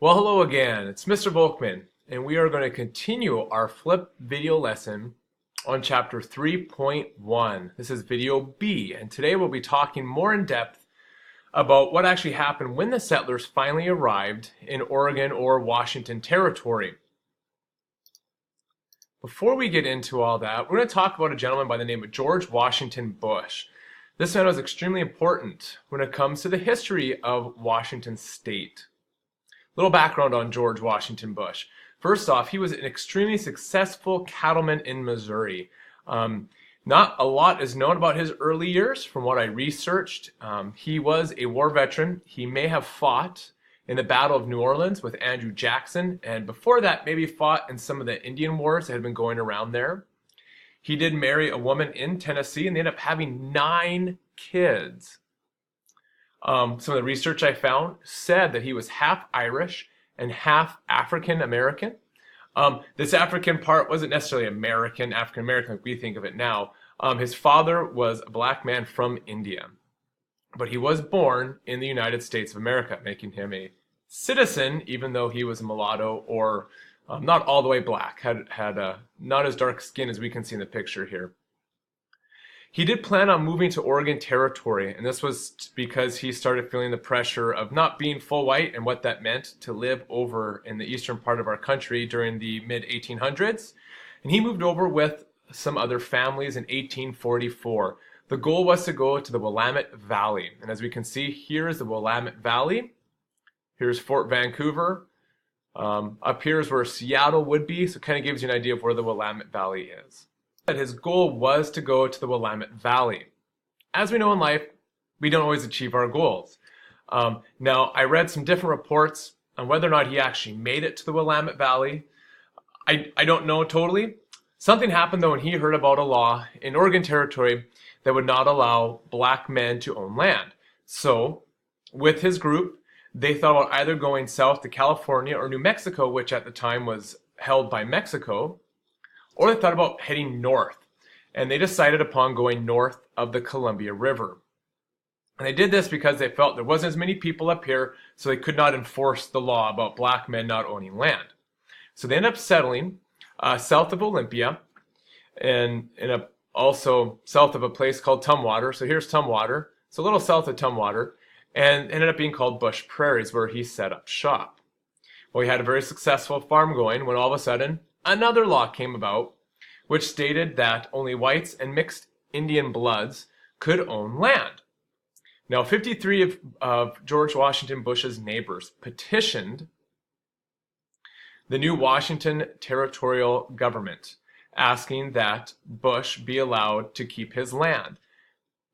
Well, hello again. It's Mr. Volkman, and we are going to continue our flip video lesson on chapter 3.1. This is video B, and today we'll be talking more in depth about what actually happened when the settlers finally arrived in Oregon or Washington Territory. Before we get into all that, we're going to talk about a gentleman by the name of George Washington Bush. This man was extremely important when it comes to the history of Washington State. Little background on George Washington Bush. First off, he was an extremely successful cattleman in Missouri. Not a lot is known about his early years from what I researched. He was a war veteran. He may have fought in the Battle of New Orleans with Andrew Jackson, and before that maybe fought in some of the Indian wars that had been going around there. He did marry a woman in Tennessee, and they ended up having 9 kids. Some of the research I found said that he was half Irish and half African American. This African part wasn't necessarily African American like we think of it now. His father was a black man from India, but he was born in the United States of America, making him a citizen, even though he was a mulatto or not all the way black, had not as dark skin as we can see in the picture here. He did plan on moving to Oregon Territory, and this was because he started feeling the pressure of not being full white and what that meant to live over in the eastern part of our country during the mid-1800s. And he moved over with some other families in 1844. The goal was to go to the Willamette Valley. And as we can see, here is the Willamette Valley. Here's Fort Vancouver. Up here is where Seattle would be, so it kind of gives you an idea of where the Willamette Valley is. That his goal was to go to the Willamette Valley. As we know in life, we don't always achieve our goals. Now, I read some different reports on whether or not he actually made it to the Willamette Valley. I don't know totally. Something happened though when he heard about a law in Oregon Territory that would not allow black men to own land. So, with his group, they thought about either going south to California or New Mexico, which at the time was held by Mexico, or they thought about heading north, and they decided upon going north of the Columbia River. And they did this because they felt there wasn't as many people up here, so they could not enforce the law about black men not owning land. So they ended up settling south of Olympia, and also south of a place called Tumwater. So here's Tumwater. It's a little south of Tumwater, and ended up being called Bush Prairies, where he set up shop. Well, he had a very successful farm going when all of a sudden another law came about which stated that only whites and mixed Indian bloods could own land. Now, 53 of George Washington Bush's neighbors petitioned the new Washington territorial government, asking that Bush be allowed to keep his land.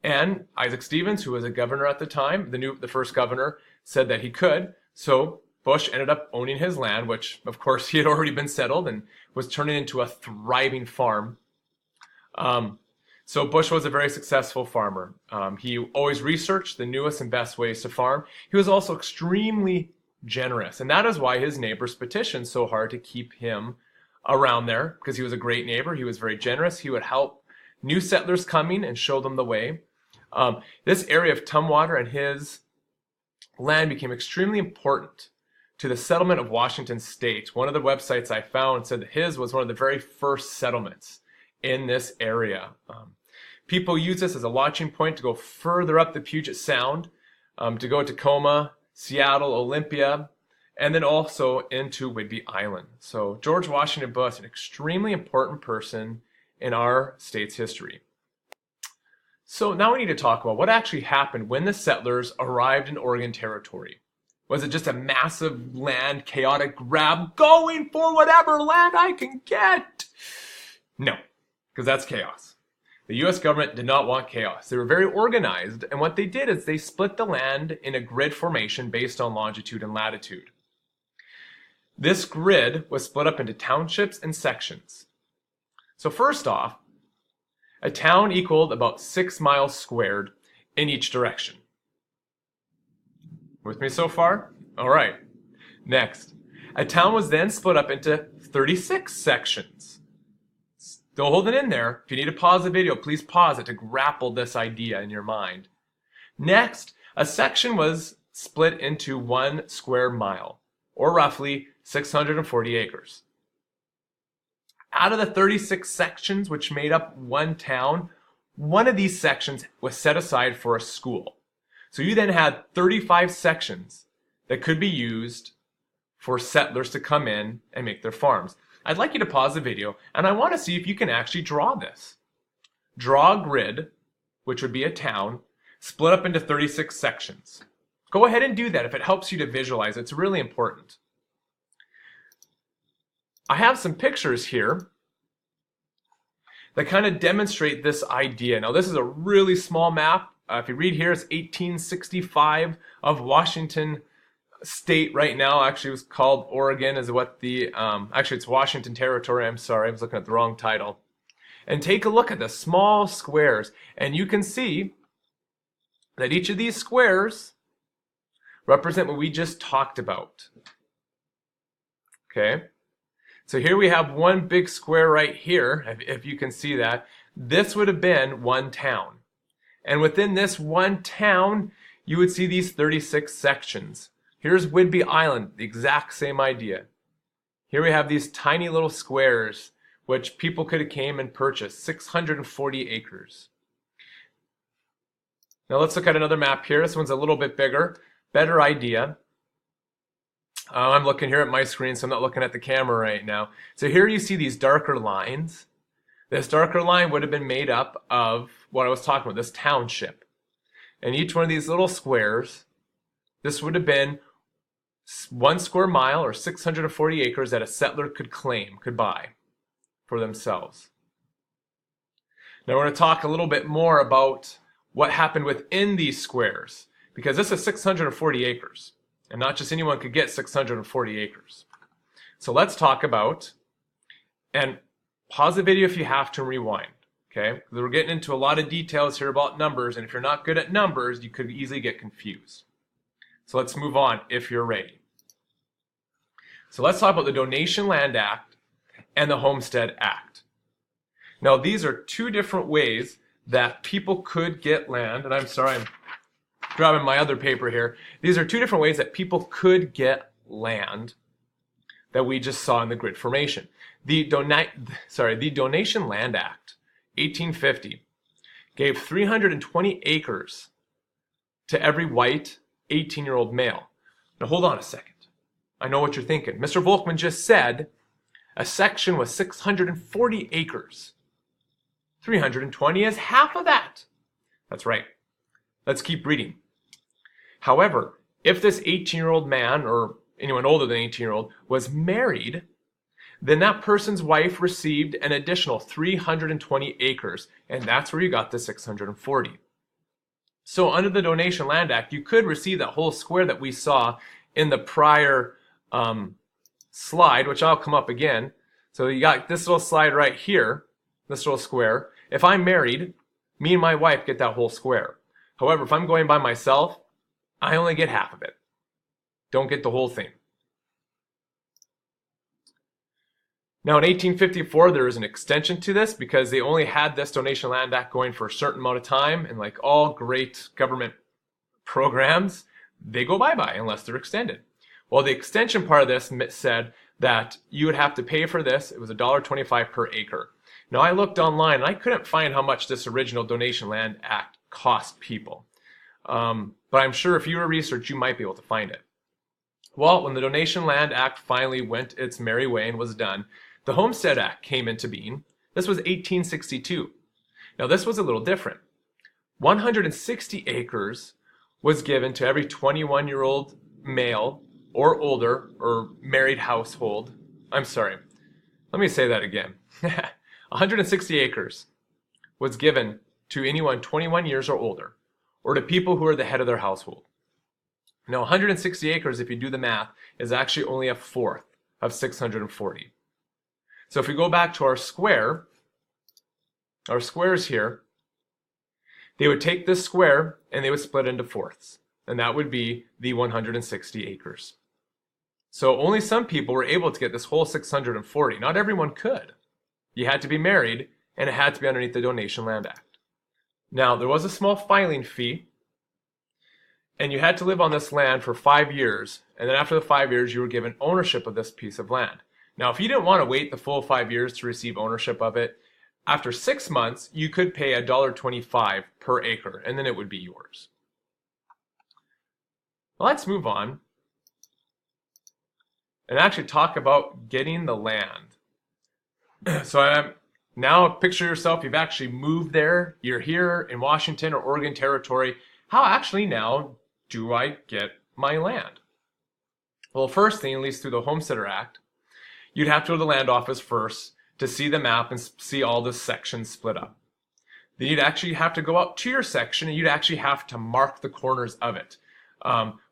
And Isaac Stevens, who was a governor at the time, the first governor, said that he could. So Bush ended up owning his land, which of course he had already been settled, and was turning into a thriving farm. So Bush was a very successful farmer. He always researched the newest and best ways to farm. He was also extremely generous, and that is why his neighbors petitioned so hard to keep him around there, because he was a great neighbor. He was very generous. He would help new settlers coming and show them the way. This area of Tumwater and his land became extremely important to the settlement of Washington State. One of the websites I found said that his was one of the very first settlements in this area. People use this as a launching point to go further up the Puget Sound, to go to Tacoma, Seattle, Olympia, and then also into Whidbey Island. So George Washington Bush, an extremely important person in our state's history. So now we need to talk about what actually happened when the settlers arrived in Oregon Territory. Was it just a massive land chaotic grab, going for whatever land I can get? No, because that's chaos. The U.S. government did not want chaos. They were very organized, and what they did is they split the land in a grid formation based on longitude and latitude. This grid was split up into townships and sections. So first off, a town equaled about 6 miles squared in each direction. With me so far? All right. Next, a town was then split up into 36 sections. Still holding in there. If you need to pause the video, please pause it to grapple this idea in your mind. Next, a section was split into 1 square mile, or roughly 640 acres. Out of the 36 sections which made up one town, one of these sections was set aside for a school. So you then had 35 sections that could be used for settlers to come in and make their farms. I'd like you to pause the video, and I want to see if you can actually draw this. Draw a grid, which would be a town, split up into 36 sections. Go ahead and do that if it helps you to visualize. It's really important. I have some pictures here that kind of demonstrate this idea. Now, this is a really small map. If you read here, it's 1865 of Washington State right now. Actually, it was called Oregon, is what the, actually it's Washington Territory. I'm sorry, I was looking at the wrong title. And take a look at the small squares, and you can see that each of these squares represent what we just talked about. Okay? So here we have one big square right here, if you can see that. This would have been one town. And within this one town, you would see these 36 sections. Here's Whidbey Island, the exact same idea. Here we have these tiny little squares, which people could have came and purchased, 640 acres. Now let's look at another map here. This one's a little bit bigger, better idea. I'm looking here at my screen, so I'm not looking at the camera right now. So here you see these darker lines. This darker line would have been made up of what I was talking about, this township. And each one of these little squares, this would have been 1 square mile or 640 acres that a settler could claim, could buy for themselves. Now we're going to talk a little bit more about what happened within these squares, because this is 640 acres. And not just anyone could get 640 acres. So let's talk about, and pause the video if you have to and rewind, okay? Because we're getting into a lot of details here about numbers, and if you're not good at numbers, you could easily get confused. So let's move on if you're ready. So let's talk about the Donation Land Act and the Homestead Act. Now these are two different ways that people could get land, and I'm sorry, I'm grabbing my other paper here. These are two different ways that people could get land that we just saw in the grid formation. The Donation Land Act, 1850, gave 320 acres to every white 18-year-old male. Now hold on a second. I know what you're thinking. Mr. Volkman just said a section was 640 acres. 320 is half of that. That's right. Let's keep reading. However, if this 18-year-old man, or anyone older than 18-year-old, was married, then that person's wife received an additional 320 acres, and that's where you got the 640. So under the Donation Land Act, you could receive that whole square that we saw in the prior slide, which I'll come up again. So you got this little slide right here, this little square. If I'm married, me and my wife get that whole square. However, if I'm going by myself, I only get half of it. Don't get the whole thing. Now in 1854, there was an extension to this because they only had this Donation Land Act going for a certain amount of time, and like all great government programs, they go bye-bye unless they're extended. Well, the extension part of this said that you would have to pay for this. It was $1.25 per acre. Now I looked online and I couldn't find how much this original Donation Land Act cost people. But I'm sure if you were research, you might be able to find it. Well, when the Donation Land Act finally went its merry way and was done, the Homestead Act came into being. This was 1862. Now this was a little different. 160 acres was given to every 21-year-old male or older or married household. I'm sorry. Let me say that again. 160 acres was given to anyone 21 years or older, or to people who are the head of their household. Now 160 acres, if you do the math, is actually only a fourth of 640. So if we go back to our squares here, they would take this square and they would split into fourths. And that would be the 160 acres. So only some people were able to get this whole 640. Not everyone could. You had to be married, and it had to be underneath the Donation Land Act. Now, there was a small filing fee, and you had to live on this land for 5 years, And then after the 5 years, you were given ownership of this piece of land. Now, if you didn't want to wait the full 5 years to receive ownership of it, after 6 months, you could pay $1.25 per acre, and then it would be yours. Well, let's move on and actually talk about getting the land. So now picture yourself, you've actually moved there, you're here in Washington or Oregon Territory. How actually now do I get my land? Well, first thing, at least through the Homesteader Act, you'd have to go to the land office first to see the map and see all the sections split up. Then you'd actually have to go out to your section and you'd actually have to mark the corners of it.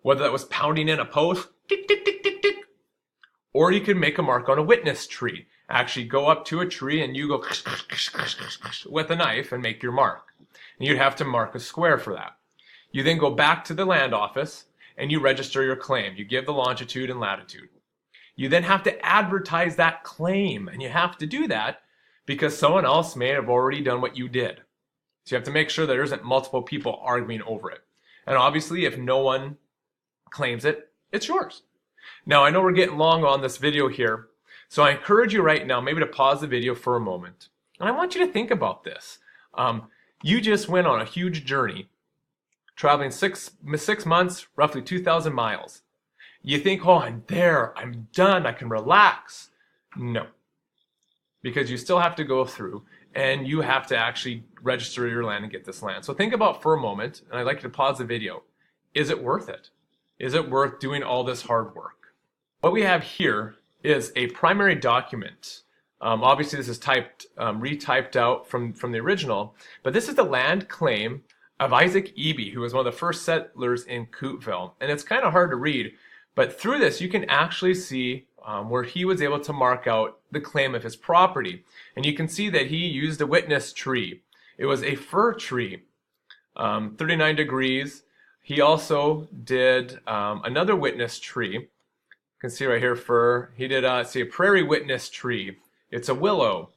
Whether that was pounding in a post, tick, tick, tick, tick, tick, or you could make a mark on a witness tree. Actually go up to a tree and you go with a knife and make your mark. And you'd have to mark a square for that. You then go back to the land office and you register your claim. You give the longitude and latitude. You then have to advertise that claim, and you have to do that because someone else may have already done what you did. So you have to make sure there isn't multiple people arguing over it. And obviously, if no one claims it, it's yours. Now, I know we're getting long on this video here, so I encourage you right now maybe to pause the video for a moment. And I want you to think about this. You just went on a huge journey, traveling six months, roughly 2,000 miles. You think, oh, I'm there, I'm done, I can relax. No, because you still have to go through and you have to actually register your land and get this land. So think about for a moment, and I'd like you to pause the video. Is it worth it? Is it worth doing all this hard work? What we have here is a primary document. Obviously this is retyped out from the original, but this is the land claim of Isaac Eby, who was one of the first settlers in Couteville. And it's kind of hard to read, but through this you can actually see where he was able to mark out the claim of his property. And you can see that he used a witness tree. It was a fir tree, 39 degrees. He also did another witness tree. You can see right here fir. He did a prairie witness tree. It's a willow.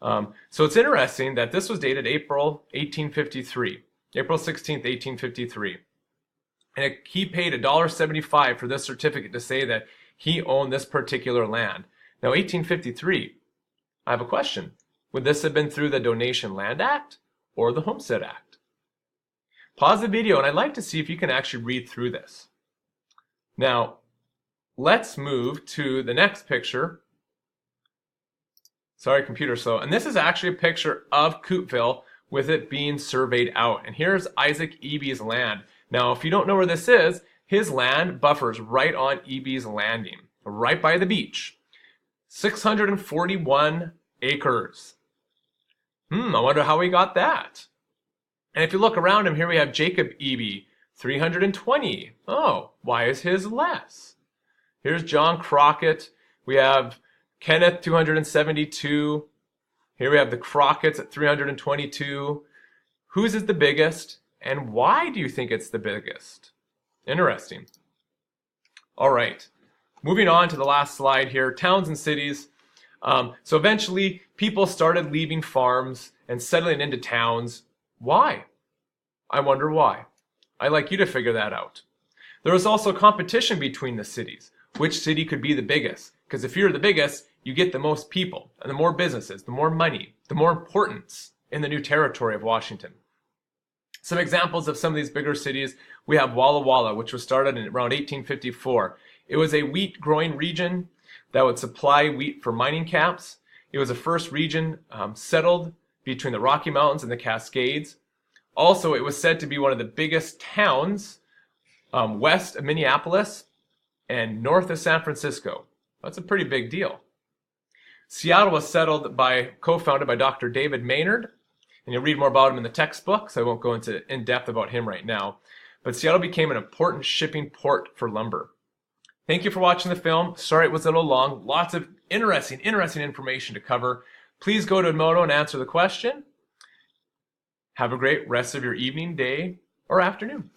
So it's interesting that this was dated April 1853, April 16th, 1853. And he paid $1.75 for this certificate to say that he owned this particular land. Now, 1853, I have a question. Would this have been through the Donation Land Act or the Homestead Act? Pause the video, and I'd like to see if you can actually read through this. Now, let's move to the next picture. Sorry, computer slow. And this is actually a picture of Couteville with it being surveyed out. And here's Isaac Eby's land. Now, if you don't know where this is, his land buffers right on Eby's Landing, right by the beach. 641 acres. I wonder how he got that. And if you look around him, here we have Jacob Eby, 320. Oh, why is his less? Here's John Crockett. We have Kenneth, 272. Here we have the Crockett's at 322. Whose is the biggest? And why do you think it's the biggest? Interesting. All right. Moving on to the last slide here, towns and cities. So eventually people started leaving farms and settling into towns. Why? I wonder why. I'd like you to figure that out. There was also competition between the cities. Which city could be the biggest? Because if you're the biggest, you get the most people, and the more businesses, the more money, the more importance in the new territory of Washington. Some examples of some of these bigger cities, we have Walla Walla, which was started in around 1854. It was a wheat growing region that would supply wheat for mining camps. It was the first region settled between the Rocky Mountains and the Cascades. Also, it was said to be one of the biggest towns west of Minneapolis and north of San Francisco. That's a pretty big deal. Seattle was settled co-founded by Dr. David Maynard, and you'll read more about him in the textbook, so I won't go into in-depth about him right now. But Seattle became an important shipping port for lumber. Thank you for watching the film. Sorry it was a little long. Lots of interesting information to cover. Please go to Edmodo and answer the question. Have a great rest of your evening, day, or afternoon.